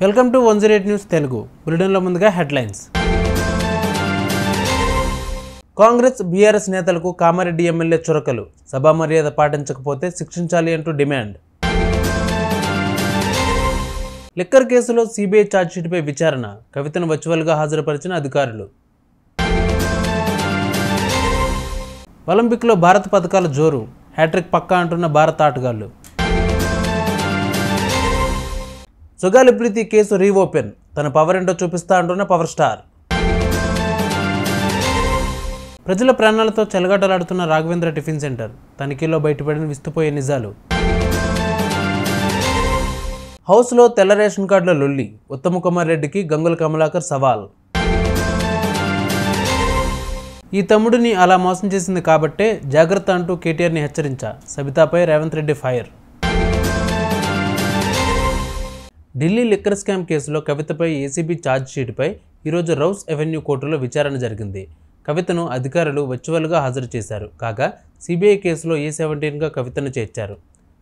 Welcome to 108 news Telugu. బులెటిన్లో ముందుగా headlines. Congress BRS నేతలకు కామారెడ్డి ఎమ్మెల్యే చురకలు. సభా మర్యాద పాటించకపోతే శిక్షించాలి అంటూ డిమాండ్. లిక్కర్ కేసులో సిబిఐ ఛార్జ్షీట్పై విచారణ. కవితను వర్చువల్గా హాజరుపరిచిన అధికారులు. ఒలింపిక్లో భారత పథకాల జోరు. హ్యాట్రిక్ పక్కా అంటున్న భారత ఆటగాళ్లు. సుగాలి ప్రీతి కేసు రీఓపెన్. తన పవర్ ఏంటో చూపిస్తా అంటున్న పవర్ స్టార్. ప్రజల ప్రాణాలతో చెలగాటలాడుతున్న రాఘవేంద్ర టిఫిన్ సెంటర్. తనిఖీలో బయటపడిన విస్తుపోయే నిజాలు. హౌస్లో తెల్ల రేషన్ కార్డుల లొల్లి. ఉత్తమ్ కుమార్ రెడ్డికి గంగుల కమలాకర్ సవాల్. ఈ తమ్ముడిని అలా మోసం చేసింది కాబట్టే జాగ్రత్త అంటూ కేటీఆర్ని హెచ్చరించా. సబితాపై Revanth Reddy fire. Delhi liquor scam కేసులో కవితపై ఏసీబీ ఛార్జ్షీట్పై ఈరోజు రౌస్ ఎవెన్యూ కోర్టులో విచారణ జరిగింది. కవితను అధికారులు వర్చువల్గా హాజరు చేశారు. కాగా సిబిఐ కేసులో A17గా కవితను చేర్చారు.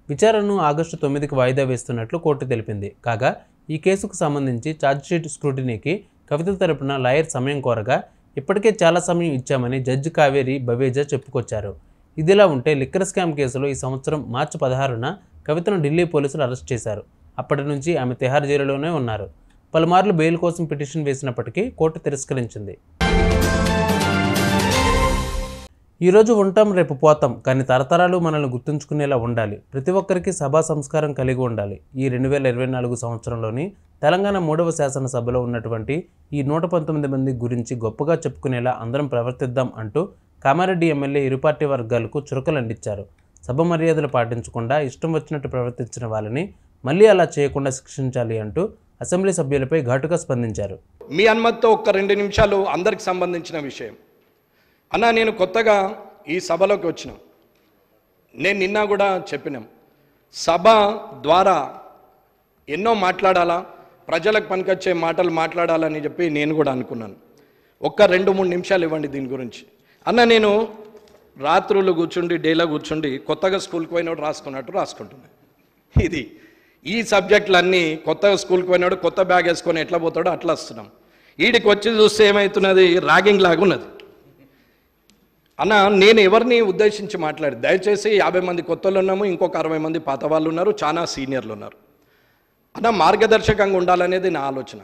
విచారణను ఆగస్టు 9కి వాయిదా వేస్తున్నట్లు కోర్టు తెలిపింది. కాగా ఈ కేసుకు సంబంధించి ఛార్జ్షీట్ స్క్రూటినీకి కవిత తరపున లాయర్ సమయం కోరగా ఇప్పటికే చాలా సమయం ఇచ్చామని జడ్జి కావేరి బవేజా చెప్పుకొచ్చారు. ఇదిలా ఉంటే లిక్కర్ స్కామ్ కేసులో ఈ సంవత్సరం మార్చి 16న కవితను ఢిల్లీ పోలీసులు అరెస్ట్ చేశారు. అప్పటి నుంచి ఆమె తిహార్ జైలులోనే ఉన్నారు. పలుమార్లు బెయిల్ కోసం పిటిషన్ వేసినప్పటికీ కోర్టు తిరస్కరించింది. ఈరోజు ఉంటాం, రేపు పోతాం, కానీ తరతరాలు మనల్ని గుర్తుంచుకునేలా ఉండాలి. ప్రతి ఒక్కరికి సభా సంస్కారం కలిగి ఉండాలి. ఈ 2024 సంవత్సరంలోని తెలంగాణ 3వ శాసనసభలో ఉన్నటువంటి ఈ 119 మంది గురించి గొప్పగా చెప్పుకునేలా అందరం ప్రవర్తిద్దాం అంటూ కామారెడ్డి ఎమ్మెల్యే ఇరు పార్టీ వర్గాలకు చురకలు అందించారు. సభ మర్యాదలు పాటించకుండా ఇష్టం వచ్చినట్టు ప్రవర్తించిన వాళ్ళని మళ్ళీ అలా చేయకుండా శిక్షించాలి అంటూ అసెంబ్లీ సభ్యులపై ఘాటుగా స్పందించారు. మీ అనుమతితో ఒక్క 2 నిమిషాలు అందరికి సంబంధించిన విషయం అన్న. నేను కొత్తగా ఈ సభలోకి వచ్చిన, నేను నిన్న కూడా చెప్పినాం, సభ ద్వారా ఎన్నో మాట్లాడాలా, ప్రజలకు పనికొచ్చే మాటలు మాట్లాడాలని చెప్పి నేను కూడా అనుకున్నాను. ఒక్క 2-3 నిమిషాలు ఇవ్వండి దీని గురించి. అన్న, నేను రాత్రులు కూర్చుండి డేలో కూర్చుండి కొత్తగా స్కూల్కి పోయినోడు రాసుకున్నట్టు రాసుకుంటున్నాను. ఇది ఈ సబ్జెక్టులన్నీ కొత్తగా స్కూల్కి పోయినాడు కొత్త బ్యాగ్ వేసుకొని ఎట్లా పోతాడో అట్లా వస్తున్నాం. వీడికి వచ్చి చూస్తే ఏమవుతున్నది, ర్యాగింగ్ లాగా ఉన్నది. అన్న, నేను ఎవరిని ఉద్దేశించి మాట్లాడి, దయచేసి 50 మంది కొత్తలు ఉన్నాము, ఇంకొక 60 మంది పాత వాళ్ళు ఉన్నారు, చాలా సీనియర్లు ఉన్నారు. అన్న, మార్గదర్శకంగా ఉండాలనేది నా ఆలోచన.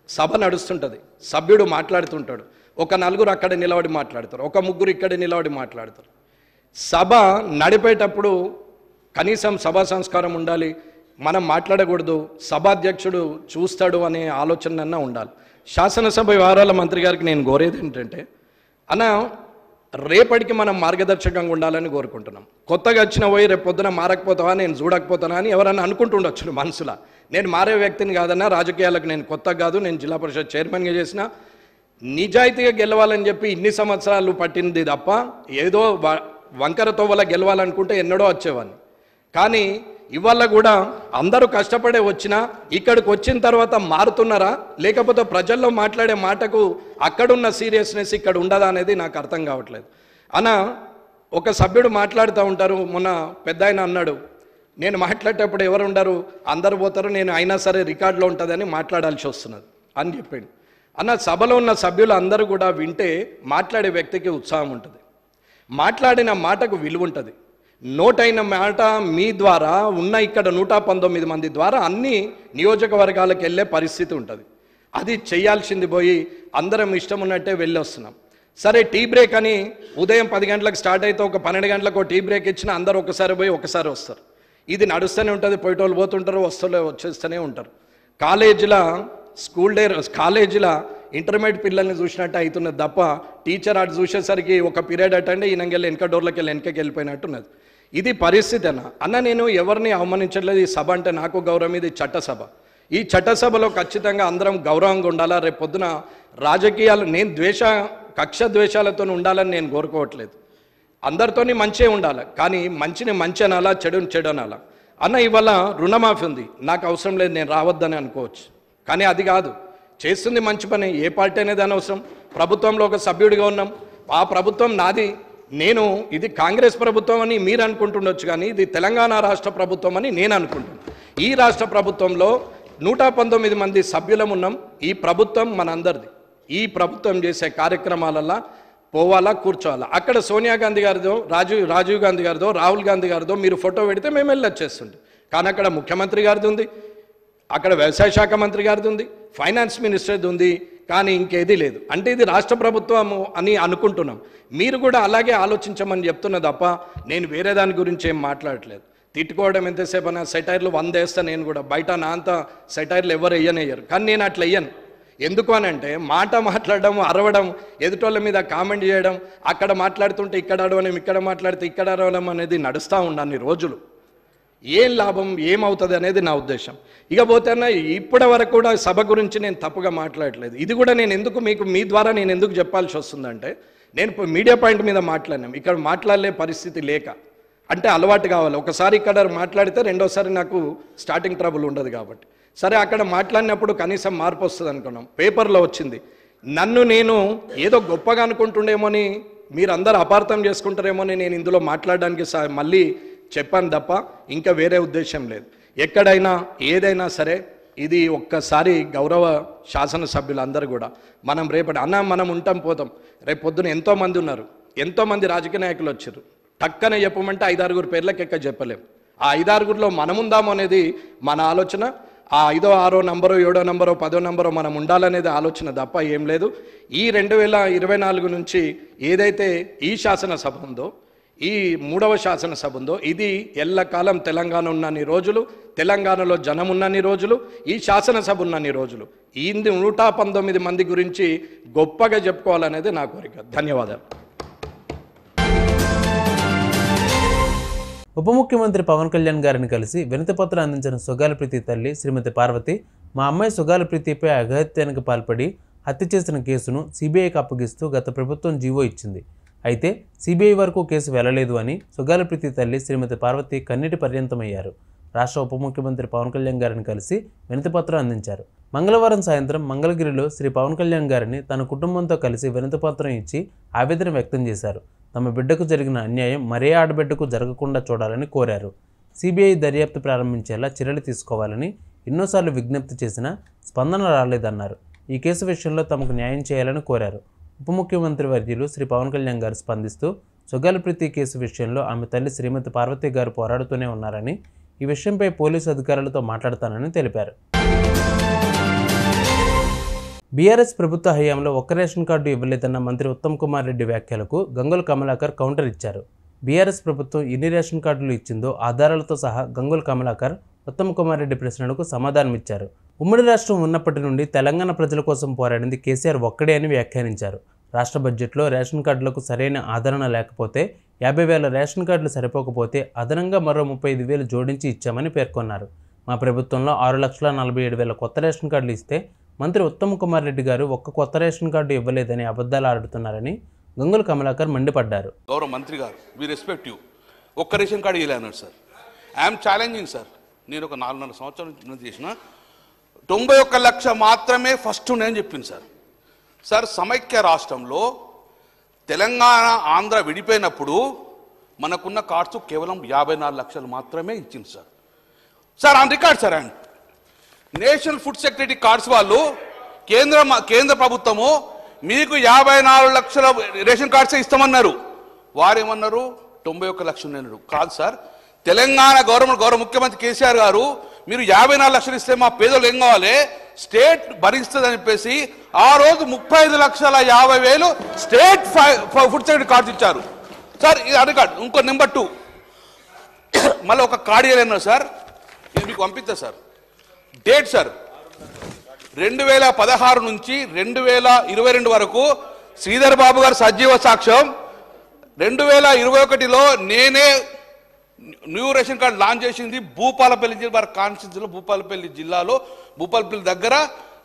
సభ నడుస్తుంటుంది, సభ్యుడు మాట్లాడుతుంటాడు, ఒక 4 అక్కడ నిలబడి మాట్లాడతారు, ఒక 3 ఇక్కడ నిలబడి మాట్లాడతారు. సభ నడిపేటప్పుడు కనీసం సభా సంస్కారం ఉండాలి. మనం మాట్లాడకూడదు, సభాధ్యక్షుడు చూస్తాడు అనే ఆలోచన ఉండాలి. శాసనసభ వ్యవహారాల మంత్రి గారికి నేను కోరేది ఏంటంటే, అన్న, రేపటికి మనం మార్గదర్శకంగా ఉండాలని కోరుకుంటున్నాం. కొత్తగా వచ్చిన పోయి రేపు పొద్దున మారకపోతావా, నేను చూడకపోతానా అని ఎవరన్నా అనుకుంటుండొచ్చు మనసులో. నేను మారే వ్యక్తిని కాదన్నా, రాజకీయాలకు నేను కొత్త కాదు, నేను జిల్లా పరిషత్ చైర్మన్గా చేసిన. నిజాయితీగా గెలవాలని చెప్పి ఇన్ని సంవత్సరాలు పట్టింది తప్ప ఏదో వంకరతో వల్ల గెలవాలనుకుంటే ఎన్నడో వచ్చేవాడిని. కానీ ఇవాళ కూడా అందరూ కష్టపడే వచ్చినా ఇక్కడికి వచ్చిన తర్వాత మారుతున్నారా, లేకపోతే ప్రజల్లో మాట్లాడే మాటకు అక్కడున్న సీరియస్నెస్ ఇక్కడ ఉండదా అనేది నాకు అర్థం కావట్లేదు. అన్న, ఒక సభ్యుడు మాట్లాడుతూ ఉంటారు, మొన్న పెద్ద ఆయన అన్నాడు, నేను మాట్లాడేటప్పుడు ఎవరు ఉండరు, అందరు పోతారు, నేను అయినా సరే రికార్డులో ఉంటుందని మాట్లాడాల్సి వస్తున్నది అని చెప్పాడు. అన్న, సభలో ఉన్న సభ్యులు అందరూ కూడా వింటే మాట్లాడే వ్యక్తికి ఉత్సాహం ఉంటుంది, మాట్లాడిన మాటకు విలువ ఉంటుంది. నోటైన మాట మీ ద్వారా ఉన్న ఇక్కడ 119 మంది ద్వారా అన్ని నియోజకవర్గాలకు వెళ్ళే పరిస్థితి ఉంటుంది. అది చేయాల్సింది పోయి అందరం ఇష్టం ఉన్నట్టే వెళ్ళి వస్తున్నాం. సరే, టీ బ్రేక్ అని ఉదయం 10 గంటలకు స్టార్ట్ అయితే ఒక 12 గంటలకు టీ బ్రేక్ ఇచ్చినా అందరూ ఒకసారి పోయి ఒకసారి వస్తారు. ఇది నడుస్తూనే ఉంటుంది, పోయేటోళ్ళు పోతుంటారు, వచ్చేస్తూనే ఉంటారు. కాలేజీల ఇంటర్మీడియట్ పిల్లల్ని చూసినట్టు అవుతున్నది తప్ప టీచర్ అటు చూసేసరికి ఒక పీరియడ్ అటండి ఈయనకెళ్ళి వెనక డోర్లకి వెనకకి వెళ్ళిపోయినట్టున్నది. ఇది పరిస్థితి అన్న. నేను ఎవరిని అవమానించట్లేదు. ఈ సభ అంటే నాకు గౌరవం, ఇది చట్టసభ. ఈ చట్టసభలో ఖచ్చితంగా అందరం గౌరవంగా ఉండాలా. రేపు పొద్దున రాజకీయాలు నేను కక్ష ద్వేషాలతో ఉండాలని నేను కోరుకోవట్లేదు. అందరితోని మంచిగా ఉండాలి, కానీ మంచిని మంచి అనాలా, చెడుని చెడు అనాలా. అన్న, ఇవాళ రుణమాఫీ ఉంది, నాకు అవసరం లేదు, నేను రావద్దని అనుకోవచ్చు, కానీ అది కాదు. చేస్తుంది మంచి పని, ఏ పార్టీ అనేది అనవసరం. ప్రభుత్వంలో ఒక సభ్యుడిగా ఉన్నాం, ఆ ప్రభుత్వం నాది, నేను ఇది కాంగ్రెస్ ప్రభుత్వం అని మీరు అనుకుంటుండొచ్చు, కానీ ఇది తెలంగాణ రాష్ట్ర ప్రభుత్వం అని నేను అనుకుంటున్నాను. ఈ రాష్ట్ర ప్రభుత్వంలో 119 మంది సభ్యులం ఉన్నాం. ఈ ప్రభుత్వం మనందరిది. ఈ ప్రభుత్వం చేసే కార్యక్రమాలల్లో పోవాలా, కూర్చోవాలా. అక్కడ సోనియా గాంధీ గారిదో, రాజీవ్ గాంధీ గారిదో, రాహుల్ గాంధీ గారిదో మీరు ఫోటో పెడితే మేము వెళ్ళొచ్చేస్తుండే. కానీ అక్కడ ముఖ్యమంత్రి గారిది ఉంది, అక్కడ వ్యవసాయ శాఖ మంత్రి గారిది ఉంది, ఫైనాన్స్ మినిస్టర్ది ఉంది, కానీ ఇంకేది లేదు. అంటే ఇది రాష్ట్ర ప్రభుత్వము అని అనుకుంటున్నాం. మీరు కూడా అలాగే ఆలోచించమని చెప్తున్నా తప్ప నేను వేరే దాని గురించి ఏం మాట్లాడట్లేదు. తిట్టుకోవడం ఎంతసేపు అన్నా సెటైర్లు 100 వేస్తాను నేను కూడా. బయట నా అంత సెటైర్లు ఎవరు వేయనేయ్యరు, కానీ నేను అట్లా వేయను. ఎందుకు అని అంటే మాట్లాడడం, అరవడం, ఎదుటోళ్ళ మీద కామెంట్ చేయడం, అక్కడ మాట్లాడుతుంటే ఇక్కడ అడవడం, ఇక్కడ మాట్లాడితే ఇక్కడ అరవడం అనేది నడుస్తూ ఉన్నాను రోజులు. ఏం లాభం, ఏమవుతుంది అనేది నా ఉద్దేశం. ఇకపోతేనా ఇప్పటి వరకు కూడా సభ గురించి నేను తప్పుగా మాట్లాడలేదు. ఇది కూడా నేను ఎందుకు మీ ద్వారా నేను ఎందుకు చెప్పాల్సి వస్తుందంటే, నేను మీడియా పాయింట్ మీద మాట్లాడినాం, ఇక్కడ మాట్లాడలే పరిస్థితి లేక, అంటే అలవాటు కావాలి. ఒకసారి ఇక్కడ మాట్లాడితే రెండోసారి నాకు స్టార్టింగ్ ట్రబుల్ ఉండదు కాబట్టి. సరే, అక్కడ మాట్లాడినప్పుడు కనీసం మార్పు వస్తుంది అనుకున్నాం. పేపర్లో వచ్చింది. నన్ను నేను ఏదో గొప్పగా అనుకుంటుండేమోని, మీరందరూ అపార్థం చేసుకుంటారేమోని నేను ఇందులో మాట్లాడడానికి మళ్ళీ చెప్పాను తప్ప ఇంకా వేరే ఉద్దేశం లేదు. ఎక్కడైనా ఏదైనా సరే ఇది ఒక్కసారి గౌరవ శాసనసభ్యులందరూ కూడా మనం రేపటి మనం ఉంటాం పోతాం. రేపు పొద్దున ఎంతోమంది ఉన్నారు, ఎంతోమంది రాజకీయ నాయకులు వచ్చారు. టక్కనే చెప్పమంటే 5-6 పేర్లకు ఎక్క చెప్పలేం. ఆ 5-6లో మనం ఉందాము అనేది మన ఆలోచన. ఆ 5వ 6వ నంబరో 7వ నంబరో 10వ నంబరో మనం ఉండాలనేది ఆలోచన తప్ప ఏం లేదు. ఈ 2024 నుంచి ఏదైతే ఈ శాసనసభ ఉందో, ఈ 3వ శాసనసభ ఉందో, ఇది ఎల్లకాలం తెలంగాణ ఉన్నన్ని రోజులు, తెలంగాణలో జనం ఉన్నన్ని రోజులు, ఈ శాసనసభ ఉన్నన్ని రోజులు ఈ 119 మంది గురించి గొప్పగా చెప్పుకోవాలనేది నా కోరిక. ధన్యవాదాలు. ఉప ముఖ్యమంత్రి పవన్ కళ్యాణ్ గారిని కలిసి వినతిపత్రం అందించిన సుగాల ప్రీతి తల్లి శ్రీమతి పార్వతి, మా అమ్మాయి సుగాల ప్రీతిపై అఘాయిత్యానికి పాల్పడి హత్య చేసిన కేసును సిబిఐకి అప్పగిస్తూ గత ప్రభుత్వం జీవో ఇచ్చింది. అయితే సిబిఐ వరకు కేసు వెళ్లలేదు అని సుగాల ప్రీతి తల్లి శ్రీమతి పార్వతి కన్నీటి పర్యంతమయ్యారు. రాష్ట్ర ఉప ముఖ్యమంత్రి పవన్ కళ్యాణ్ గారిని కలిసి వినతిపత్రం అందించారు. మంగళవారం సాయంత్రం మంగళగిరిలో శ్రీ పవన్ కళ్యాణ్ గారిని తన కుటుంబంతో కలిసి వినతిపత్రం ఇచ్చి ఆవేదన వ్యక్తం చేశారు. తమ బిడ్డకు జరిగిన అన్యాయం మరే ఆడబిడ్డకు జరగకుండా చూడాలని కోరారు. సిబిఐ దర్యాప్తు ప్రారంభించేలా చర్యలు తీసుకోవాలని ఎన్నోసార్లు విజ్ఞప్తి చేసినా స్పందన రాలేదన్నారు. ఈ కేసు విషయంలో తమకు న్యాయం చేయాలని కోరారు. ఉప ముఖ్యమంత్రి వర్యులు శ్రీ పవన్ కళ్యాణ్ గారు స్పందిస్తూ సుగాల ప్రీతి కేసు విషయంలో ఆమె తల్లి శ్రీమతి పార్వతి గారు పోరాడుతూనే ఉన్నారని, ఈ విషయంపై పోలీసు అధికారులతో మాట్లాడతానని తెలిపారు. బీఆర్ఎస్ ప్రభుత్వ హయాంలో ఒక్క రేషన్ కార్డు ఇవ్వలేదన్న మంత్రి ఉత్తమ్ కుమార్ రెడ్డి వ్యాఖ్యలకు గంగుల కమలాకర్ కౌంటర్ ఇచ్చారు. బీఆర్ఎస్ ప్రభుత్వం ఎన్ని రేషన్ కార్డులు ఇచ్చిందో ఆధారాలతో సహా గంగుల కమలాకర్ ఉత్తమ్ కుమార్ రెడ్డి ప్రశ్నలకు సమాధానమిచ్చారు. ఉమ్మడి రాష్ట్రం ఉన్నప్పటి నుండి తెలంగాణ ప్రజల కోసం పోరాడింది కేసీఆర్ ఒక్కడే అని వ్యాఖ్యానించారు. రాష్ట్ర బడ్జెట్లో రేషన్ కార్డులకు సరైన ఆదరణ లేకపోతే 50,000 రేషన్ కార్డులు సరిపోకపోతే అదనంగా మరో 35,000 జోడించి ఇచ్చామని పేర్కొన్నారు. మా ప్రభుత్వంలో 6,47,000 కొత్త రేషన్ కార్డులు ఇస్తే మంత్రి ఉత్తమ్ కుమార్ రెడ్డి గారు ఒక్క కొత్త రేషన్ కార్డు ఇవ్వలేదని అబద్ధాలు ఆడుతున్నారని గంగుల కమలాకర్ మండిపడ్డారు. గౌరవ మంత్రి గారు, వి రెస్పెక్ట్ యూ, ఒక్క రేషన్ కార్డు ఇవ్వలే అన్నాడు సార్. I'm challenging sir. నేను ఒక 4.5 సంవత్సరాల నుంచి చేసిన 91 లక్ష మాత్రమే ఫస్ట్ నేను చెప్పింది సార్. సార్, సమైక్య రాష్ట్రంలో తెలంగాణ ఆంధ్ర విడిపోయినప్పుడు మనకున్న కార్డ్స్ కేవలం 54 లక్షలు మాత్రమే ఇచ్చింది sir. Sir on record sir. And national food security cards వాళ్ళు కేంద్ర ప్రభుత్వము మీకు 54 లక్షల రేషన్ కార్డ్సే ఇస్తామన్నారు. వారేమన్నారు 91 లక్షలు అన్నారు. కాదు సార్, తెలంగాణ గౌరవ ముఖ్యమంత్రి కేసీఆర్ గారు మీరు 54 లక్షలు ఇస్తే మా పేదలు ఏం కావాలి, స్టేట్ భరిస్తుందని చెప్పేసి ఆ రోజు 35,50,000 స్టేట్ ఫుడ్ సెక్యూరిటీ కార్డ్స్ ఇచ్చారు సార్. ఇది అది కార్డు. ఇంకో నెంబర్ 2 మళ్ళీ ఒక కార్డు ఇవ్వలేను సార్. ఇది మీకు పంపిస్తా సార్. డేట్ సార్ 2016 నుంచి 2022 వరకు శ్రీధర్ బాబు గారు సజీవ సాక్ష్యం. 2021లో నేనే న్యూ రేషన్ కార్డు లాంచ్ చేసింది భూపాలపల్లి జిల్లా కాన్స్టిట్యూన్సీలో, భూపాలపల్లి జిల్లాలో భూపాలపల్లి దగ్గర.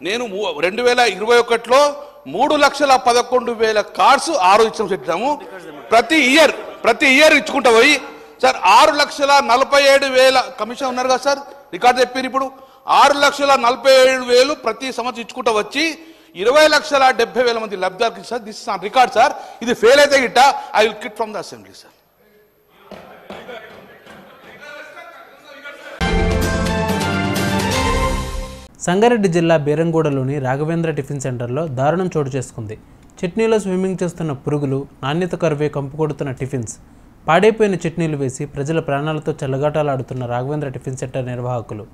నేను 2021లో 3,11,000 కార్డ్స్ ఆరో ఇచ్చాము. ప్రతి ఇయర్ ఇచ్చుకుంటా పోయి సార్ 6,47,000 కమిషన్ ఉన్నారు కదా సార్, రికార్డు చెప్పారు. ఇప్పుడు 6,47,000 ప్రతి సంవత్సరం ఇచ్చుకుంటా వచ్చి 20,70,000 మంది లబ్ధిదారులు sir. This is on record sir. ఇది ఫెయిల్ అయితే గిట్ట I will quit from the assembly sir. Sangareddy జిల్లా బేరంగూడలోని రాఘవేంద్ర టిఫిన్ సెంటర్లో దారుణం చోటు చేసుకుంది. చట్నీలో స్విమ్మింగ్ చేస్తున్న పురుగులు, నాణ్యత కరువే కంపు కొడుతున్న టిఫిన్స్, పాడైపోయిన చట్నీలు వేసి ప్రజల ప్రాణాలతో చెలగాటాలాడుతున్న రాఘవేంద్ర టిఫిన్ సెంటర్ నిర్వాహకులు.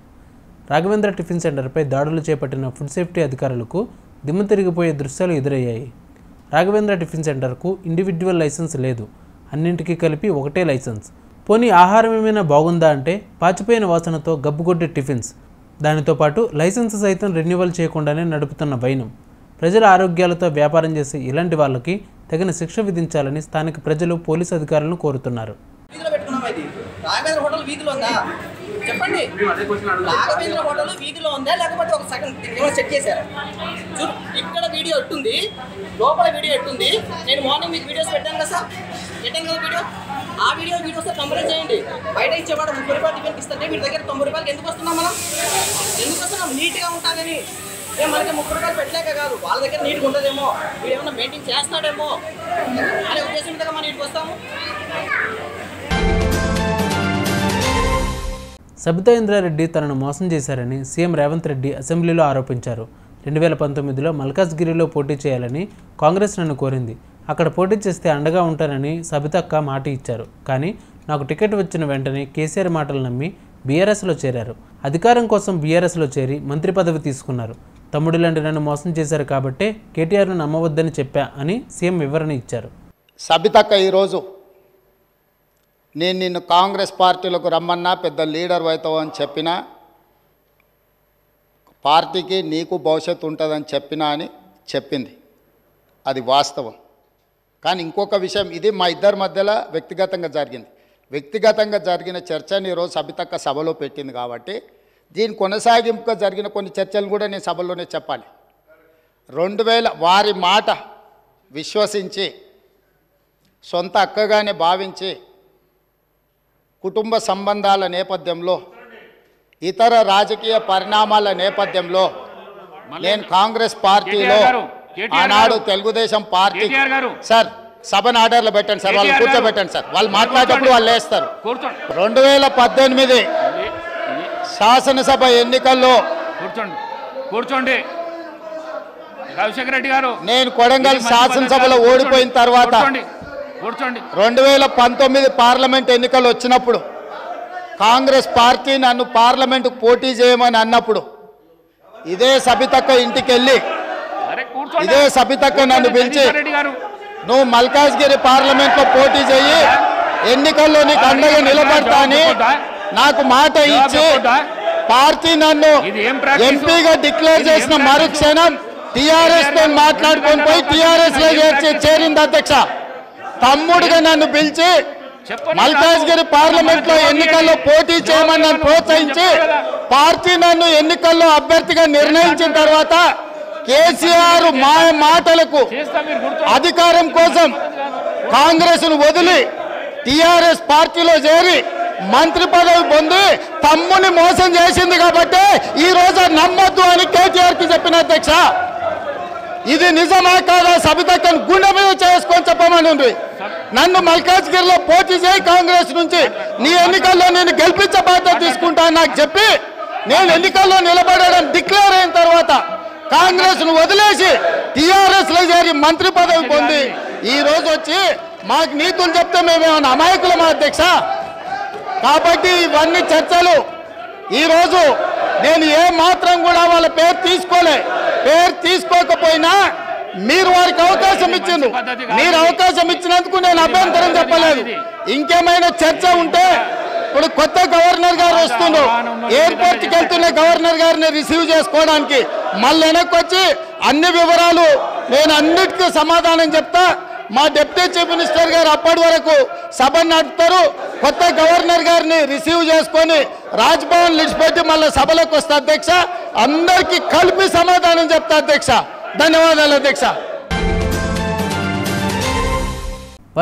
రాఘవేంద్ర టిఫిన్ సెంటర్పై దాడులు చేపట్టిన ఫుడ్ సేఫ్టీ అధికారులకు దిమ్మ తిరిగిపోయే దృశ్యాలు ఎదురయ్యాయి. రాఘవేంద్ర టిఫిన్ సెంటర్కు ఇండివిడ్యువల్ లైసెన్స్ లేదు, అన్నింటికీ కలిపి ఒకటే లైసెన్స్. పోనీ ఆహారం ఏమైనా బాగుందా అంటే పాచిపోయిన వాసనతో గబ్బుగొడ్డే టిఫిన్స్, దానితో పాటు లైసెన్స్ సైతం రెన్యువల్ చేయకుండానే నడుపుతున్న వైనం. ప్రజల ఆరోగ్యాలతో వ్యాపారం చేసే ఇలాంటి వాళ్ళకి తగిన శిక్ష విధించాలని స్థానిక ప్రజలు పోలీసు అధికారులను కోరుతున్నారు. రాఘవేంద్ర హోటల్ వీధిలో ఉందా చెప్పండి. రాఘవేంద్ర హోటల్ వీధిలో ఉందా లేకపోతే ఒక సెకండ్ ఏమైనా చెక్ చేశారా? చూడు, ఇక్కడ వీడియో ఎట్టుంది, లోపల వీడియో ఎట్టుంది. నేను మార్నింగ్ మీకు వీడియోస్ పెట్టాను కదా సార్, పెట్టాను కదా వీడియోస్ కంప్లైంట్ చేయండి. బయట ఇచ్చేవాడు 30 రూపాయలు టిఫిన్కి ఇస్తే మీ దగ్గర 90 రూపాయలకి ఎందుకు వస్తున్నాం? మనం ఎందుకు వస్తున్నాం? నీట్గా ఉంటానని. మనకి 30 రూపాయలు పెట్టలేక కాదు, వాళ్ళ దగ్గర నీట్గా ఉంటుందేమో, వీడు ఏమన్నా మెయింటైన్ చేస్తాడేమో అనే ఉద్దేశం మీద మనం ఇంటికి వస్తాము. సబితా ఇంద్రారెడ్డి తనను మోసం చేశారని సీఎం రేవంత్ రెడ్డి అసెంబ్లీలో ఆరోపించారు. 2019లో మల్కాజ్గిరిలో పోటీ చేయాలని కాంగ్రెస్ నన్ను కోరింది. అక్కడ పోటీ చేస్తే అండగా ఉంటానని సబితక్క మాట ఇచ్చారు. కానీ నాకు టికెట్ వచ్చిన వెంటనే కేసీఆర్ మాటలు నమ్మి బీఆర్ఎస్లో చేరారు. అధికారం కోసం బీఆర్ఎస్లో చేరి మంత్రి పదవి తీసుకున్నారు. తమ్ముడు లాంటి నన్ను మోసం చేశారు కాబట్టే కేటీఆర్ను నమ్మవద్దని చెప్పా అని సీఎం వివరణ ఇచ్చారు. సబితక్క ఈరోజు నేను నిన్ను కాంగ్రెస్ పార్టీలోకి రమ్మన్నా, పెద్ద లీడర్ అవుతావు అని చెప్పినా, పార్టీకి నీకు భవిష్యత్తు ఉంటుందని చెప్పినా అని చెప్పింది. అది వాస్తవం. కానీ ఇంకొక విషయం, ఇది మా ఇద్దరి మధ్యలో వ్యక్తిగతంగా జరిగింది. వ్యక్తిగతంగా జరిగిన చర్చని ఈరోజు సబితక్క సభలో పెట్టింది కాబట్టి దీని కొనసాగింపుగా జరిగిన కొన్ని చర్చలు కూడా నేను సభలోనే చెప్పాలి. 2000 వారి మాట విశ్వసించి సొంత అక్కగానే భావించి కుటుంబ సంబంధాల నేపథ్యంలో, ఇతర రాజకీయ పరిణామాల నేపథ్యంలో నేను కాంగ్రెస్ పార్టీలో ఆనాడు తెలుగుదేశం పార్టీ సార్ సభను ఆర్డర్లో పెట్టండి సార్, వాళ్ళు కూర్చోబెట్టండి సార్, వాళ్ళు మాట్లాడేటప్పుడు వాళ్ళు వేస్తారు. 2018 శాసనసభ ఎన్నికల్లో కూర్చోండి రాజశేఖర రెడ్డి గారు, నేను కొడంగల్ శాసనసభలో ఓడిపోయిన తర్వాత 2019 పార్లమెంట్ ఎన్నికలు వచ్చినప్పుడు కాంగ్రెస్ పార్టీ నన్ను పార్లమెంటుకు పోటీ చేయమని అన్నప్పుడు ఇదే సబితక్క ఇంటికి వెళ్ళి ఇదే సబితక్క నన్ను పిలిచి నువ్వు మల్కాజ్గిరి పార్లమెంట్లో పోటీ చేయి, ఎన్నికల్లో నీకు అండగా నిలబడతా అని నాకు మాట ఇచ్చి పార్టీ నన్ను ఎంపీగా డిక్లేర్ చేసిన మరుక్షణం టీఆర్ఎస్ తో మాట్లాడుకొని పోయి టీఆర్ఎస్ లో చేరింది అధ్యక్ష. తమ్ముడుగా నన్ను పిలిచి మల్కాజ్గిరి పార్లమెంట్ లో ఎన్నికల్లో పోటీ చేయమని నన్ను ప్రోత్సహించి పార్టీ నన్ను ఎన్నికల్లో అభ్యర్థిగా నిర్ణయించిన తర్వాత కేసీఆర్ మాటలకు అధికారం కోసం కాంగ్రెస్ ను వదిలి టీఆర్ఎస్ పార్టీలో చేరి మంత్రి పదవి పొంది తమ్ముని మోసం చేసింది కాబట్టి ఈ రోజు నమ్మొద్దు అని కేటీఆర్ కి చెప్పిన అధ్యక్ష. ఇది నిజమా కాదా సబితక్కను గుండె మీద చేసుకొని చెప్పమని ఉంది. నన్ను మల్కాజ్గిరిలో పోటీ చేయి కాంగ్రెస్ నుంచి, నీ ఎన్నికల్లో నేను గెలిపించే బాధ్యత తీసుకుంటా నాకు చెప్పి నేను ఎన్నికల్లో నిలబడడం డిక్లేర్ అయిన తర్వాత కాంగ్రెస్ ను వదిలేసి టీఆర్ఎస్ లో చేరి మంత్రి పదవి పొంది ఈ రోజు వచ్చి మాకు నీతులు చెప్తే మేమేమన్నా అమాయకులమా అధ్యక్ష? కాబట్టి ఇవన్నీ చర్చలు ఈరోజు నేను ఏ మాత్రం కూడా వాళ్ళ పేరు తీసుకోకపోయినా మీరు వారికి అవకాశం ఇచ్చిండ్రు. మీరు అవకాశం ఇచ్చినందుకు నేను అభ్యంతరం చెప్పలేదు. ఇంకేమైనా చర్చ ఉంటే ఇప్పుడు కొత్త గవర్నర్ గారు వస్తుండ్రు, ఎయిర్పోర్ట్కి వెళ్తున్న గవర్నర్ గారిని రిసీవ్ చేసుకోవడానికి మళ్ళీ వెనక్కి వచ్చి అన్ని వివరాలు నేను అన్నిటికీ సమాధానం చెప్తా. మా డిప్యూటీ చీఫ్ మినిస్టర్ గారు అప్పటి వరకు సభను నడుపుతారు. కొత్త గవర్నర్ గారిని రిసీవ్ చేసుకొని రాజ్భవన్ విడిచిపెట్టి మళ్ళీ సభలోకి వస్తా అధ్యక్ష. అందరికీ కలిపి సమాధానం చెప్తా అధ్యక్ష. ధన్యవాదాలు అధ్యక్ష.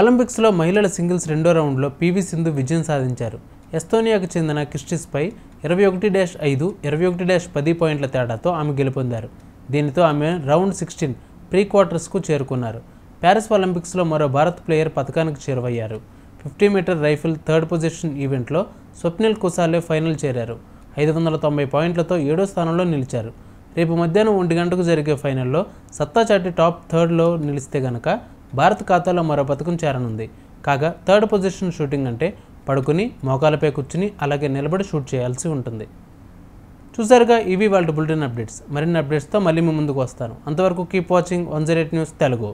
ఒలింపిక్స్లో మహిళల సింగిల్స్ రెండో రౌండ్లో పీవీ సింధు విజయం సాధించారు. ఎస్తోనియాకు చెందిన కిస్టిస్పై 21-5, 21-10 పాయింట్ల తేడాతో ఆమె గెలుపొందారు. దీనితో ఆమె రౌండ్ 16 ప్రీ క్వార్టర్స్కు చేరుకున్నారు. ప్యారిస్ ఒలింపిక్స్లో మరో భారత్ ప్లేయర్ పథకానికి చేరువయ్యారు. 50 మీటర్ రైఫిల్ థర్డ్ పొజిషన్ ఈవెంట్లో స్వప్నిల్ కుసాలే ఫైనల్ చేరారు. 590 పాయింట్లతో 7వ స్థానంలో నిలిచారు. రేపు మధ్యాహ్నం 1 గంటకు జరిగే ఫైనల్లో సత్తా చాటి టాప్ 3లో నిలిస్తే గనక భారత్ ఖాతాలో మరో పథకం చేరనుంది. కాగా 3rd పొజిషన్ షూటింగ్ అంటే పడుకుని మోకాలపై కూర్చుని అలాగే నిలబడి షూట్ చేయాల్సి ఉంటుంది. చూసారుగా, ఇవి వాళ్ళ బులెటిన్ అప్డేట్స్. మరిన్ని అప్డేట్స్తో మళ్ళీ మీ ముందుకు వస్తాను. అంతవరకు కీప్ వాచింగ్ 108 న్యూస్ తెలుగు.